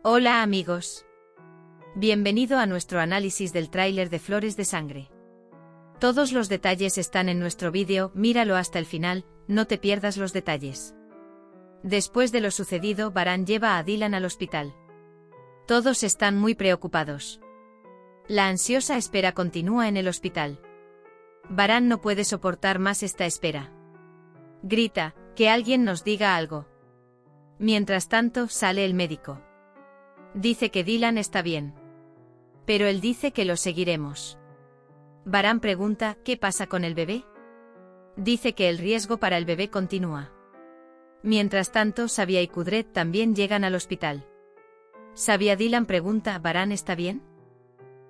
Hola amigos. Bienvenido a nuestro análisis del tráiler de Flores de Sangre. Todos los detalles están en nuestro vídeo, míralo hasta el final, no te pierdas los detalles. Después de lo sucedido, Varán lleva a Dylan al hospital. Todos están muy preocupados. La ansiosa espera continúa en el hospital. Varán no puede soportar más esta espera. Grita, que alguien nos diga algo. Mientras tanto, sale el médico. Dice que Dylan está bien. Pero él dice que lo seguiremos. Varán pregunta, ¿qué pasa con el bebé? Dice que el riesgo para el bebé continúa. Mientras tanto, Sabia y Kudret también llegan al hospital. Sabia Dylan pregunta, ¿Varán está bien?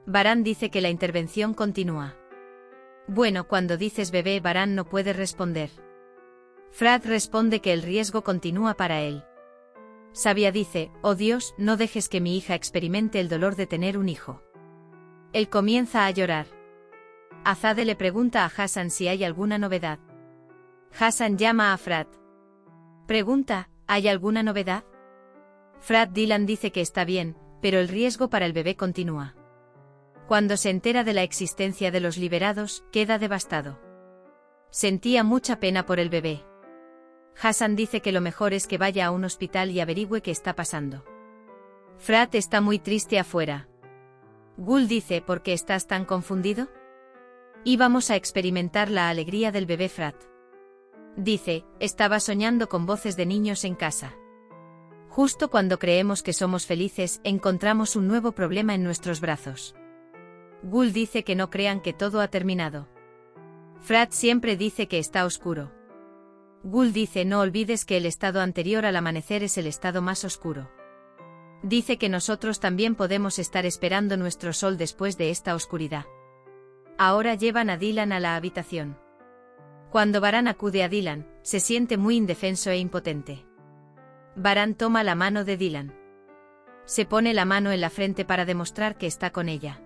Varán dice que la intervención continúa. Bueno, cuando dices bebé, Varán no puede responder. Frad responde que el riesgo continúa para él. Sabia dice, oh Dios, no dejes que mi hija experimente el dolor de tener un hijo. Él comienza a llorar. Azade le pregunta a Hassan si hay alguna novedad. Hassan llama a Frad. Pregunta, ¿hay alguna novedad? Frad Dylan dice que está bien, pero el riesgo para el bebé continúa. Cuando se entera de la existencia de los liberados, queda devastado. Sentía mucha pena por el bebé. Hassan dice que lo mejor es que vaya a un hospital y averigüe qué está pasando. Frad está muy triste afuera. Gul dice, ¿por qué estás tan confundido? Íbamos a experimentar la alegría del bebé Frad. Dice, estaba soñando con voces de niños en casa. Justo cuando creemos que somos felices, encontramos un nuevo problema en nuestros brazos. Gul dice que no crean que todo ha terminado. Frad siempre dice que está oscuro. Gul dice, no olvides que el estado anterior al amanecer es el estado más oscuro. Dice que nosotros también podemos estar esperando nuestro sol después de esta oscuridad. Ahora llevan a Dylan a la habitación. Cuando Varán acude a Dylan, se siente muy indefenso e impotente. Varán toma la mano de Dylan. Se pone la mano en la frente para demostrar que está con ella.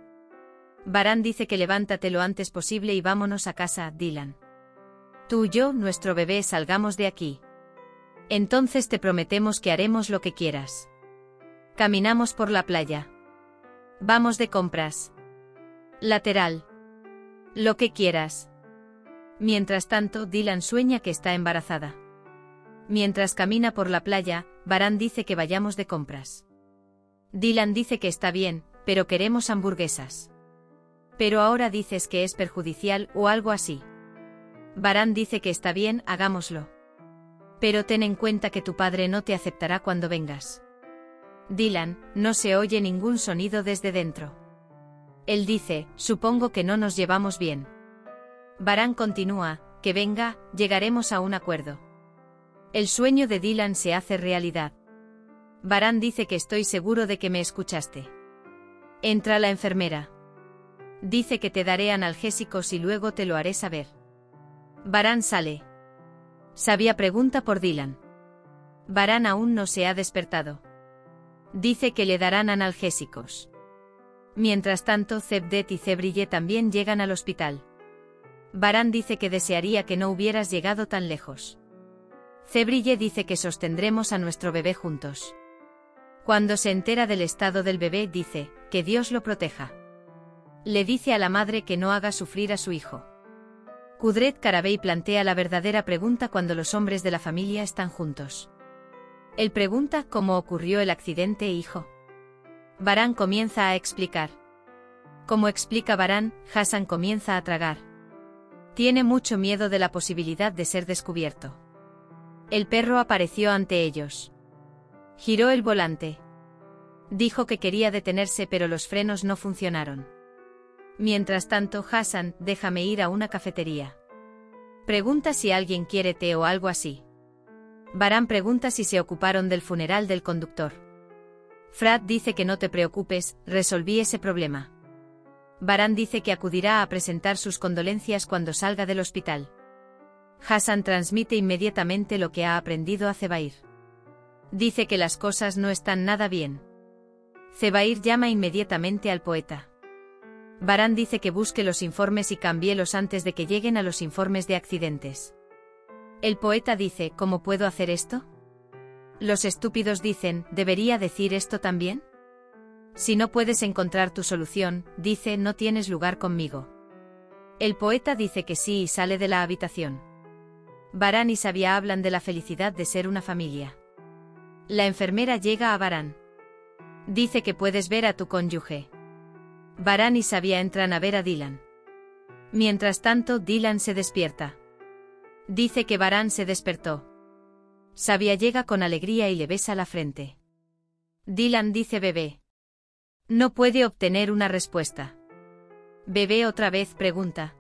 Varán dice que levántate lo antes posible y vámonos a casa, Dylan. Tú y yo, nuestro bebé, salgamos de aquí. Entonces te prometemos que haremos lo que quieras. Caminamos por la playa. Vamos de compras. Lateral. Lo que quieras. Mientras tanto, Dylan sueña que está embarazada. Mientras camina por la playa, Varán dice que vayamos de compras. Dylan dice que está bien, pero queremos hamburguesas. Pero ahora dices que es perjudicial o algo así. Varán dice que está bien, hagámoslo. Pero ten en cuenta que tu padre no te aceptará cuando vengas. Dylan, no se oye ningún sonido desde dentro. Él dice, supongo que no nos llevamos bien. Varán continúa, que venga, llegaremos a un acuerdo. El sueño de Dylan se hace realidad. Varán dice que estoy seguro de que me escuchaste. Entra la enfermera. Dice que te daré analgésicos y luego te lo haré saber. Varán sale. Sabia pregunta por Dylan. Varán aún no se ha despertado. Dice que le darán analgésicos. Mientras tanto, Zebdet y Zebrille también llegan al hospital. Varán dice que desearía que no hubieras llegado tan lejos. Zebrille dice que sostendremos a nuestro bebé juntos. Cuando se entera del estado del bebé, dice, que Dios lo proteja. Le dice a la madre que no haga sufrir a su hijo. Kudret Karabey plantea la verdadera pregunta cuando los hombres de la familia están juntos. Él pregunta cómo ocurrió el accidente, hijo. Varán comienza a explicar. Como explica Varán, Hassan comienza a tragar. Tiene mucho miedo de la posibilidad de ser descubierto. El perro apareció ante ellos. Giró el volante. Dijo que quería detenerse, pero los frenos no funcionaron. Mientras tanto, Hassan, déjame ir a una cafetería. Pregunta si alguien quiere té o algo así. Varán pregunta si se ocuparon del funeral del conductor. Frad dice que no te preocupes, resolví ese problema. Varán dice que acudirá a presentar sus condolencias cuando salga del hospital. Hassan transmite inmediatamente lo que ha aprendido a Zebair. Dice que las cosas no están nada bien. Zebair llama inmediatamente al poeta. Varán dice que busque los informes y cámbielos antes de que lleguen a los informes de accidentes. El poeta dice, ¿cómo puedo hacer esto? Los estúpidos dicen, ¿debería decir esto también? Si no puedes encontrar tu solución, dice, no tienes lugar conmigo. El poeta dice que sí y sale de la habitación. Varán y Sabia hablan de la felicidad de ser una familia. La enfermera llega a Varán. Dice que puedes ver a tu cónyuge. Varán y Sabia entran a ver a Dylan. Mientras tanto, Dylan se despierta. Dice que Varán se despertó. Sabia llega con alegría y le besa la frente. Dylan dice bebé. No puede obtener una respuesta. Bebé otra vez pregunta.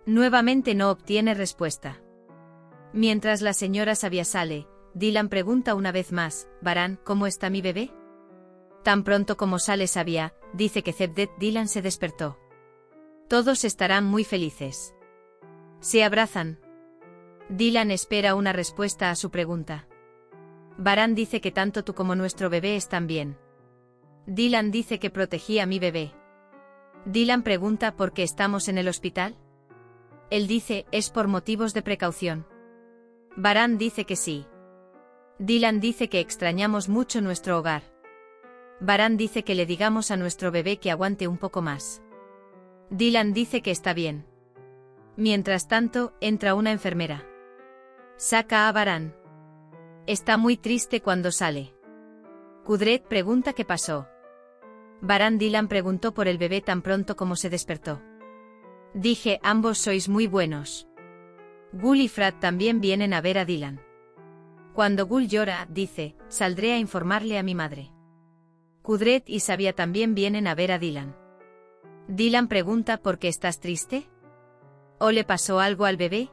Nuevamente no obtiene respuesta. Mientras la señora Sabia sale, Dylan pregunta una vez más, Varán, ¿cómo está mi bebé? Tan pronto como sale Sabia, dice que Zebdet Dylan se despertó. Todos estarán muy felices. Se abrazan. Dylan espera una respuesta a su pregunta. Varán dice que tanto tú como nuestro bebé están bien. Dylan dice que protegí a mi bebé. Dylan pregunta por qué estamos en el hospital. Él dice, es por motivos de precaución. Varán dice que sí. Dylan dice que extrañamos mucho nuestro hogar. Varán dice que le digamos a nuestro bebé que aguante un poco más. Dylan dice que está bien. Mientras tanto, entra una enfermera. Saca a Varán. Está muy triste cuando sale. Kudret pregunta qué pasó. Varán Dylan preguntó por el bebé tan pronto como se despertó. Dije, ambos sois muy buenos. Gul y Frat también vienen a ver a Dylan. Cuando Gul llora, dice, saldré a informarle a mi madre. Kudret y Sabia también vienen a ver a Dylan. Dylan pregunta ¿por qué estás triste? ¿O le pasó algo al bebé?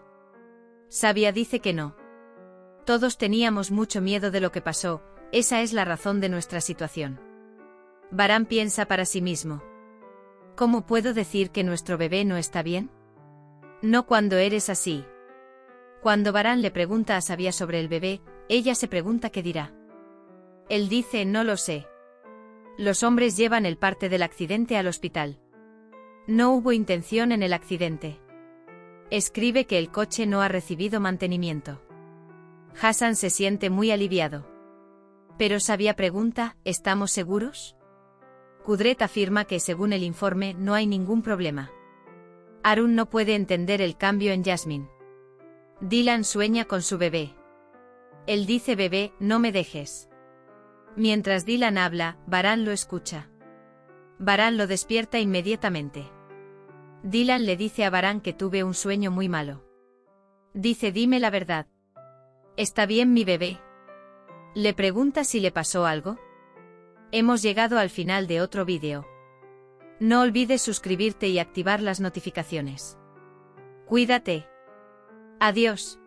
Sabia dice que no. Todos teníamos mucho miedo de lo que pasó, esa es la razón de nuestra situación. Varán piensa para sí mismo. ¿Cómo puedo decir que nuestro bebé no está bien? No cuando eres así. Cuando Varán le pregunta a Sabia sobre el bebé, ella se pregunta qué dirá. Él dice no lo sé. Los hombres llevan el parte del accidente al hospital. No hubo intención en el accidente. Escribe que el coche no ha recibido mantenimiento. Hassan se siente muy aliviado. Pero Sabia pregunta, ¿estamos seguros? Kudret afirma que según el informe no hay ningún problema. Arun no puede entender el cambio en Yasmin. Dylan sueña con su bebé. Él dice bebé, no me dejes. Mientras Dylan habla, Varán lo escucha. Varán lo despierta inmediatamente. Dylan le dice a Varán que tuve un sueño muy malo. Dice dime la verdad. ¿Está bien mi bebé? Le pregunta si le pasó algo. Hemos llegado al final de otro vídeo. No olvides suscribirte y activar las notificaciones. Cuídate. Adiós.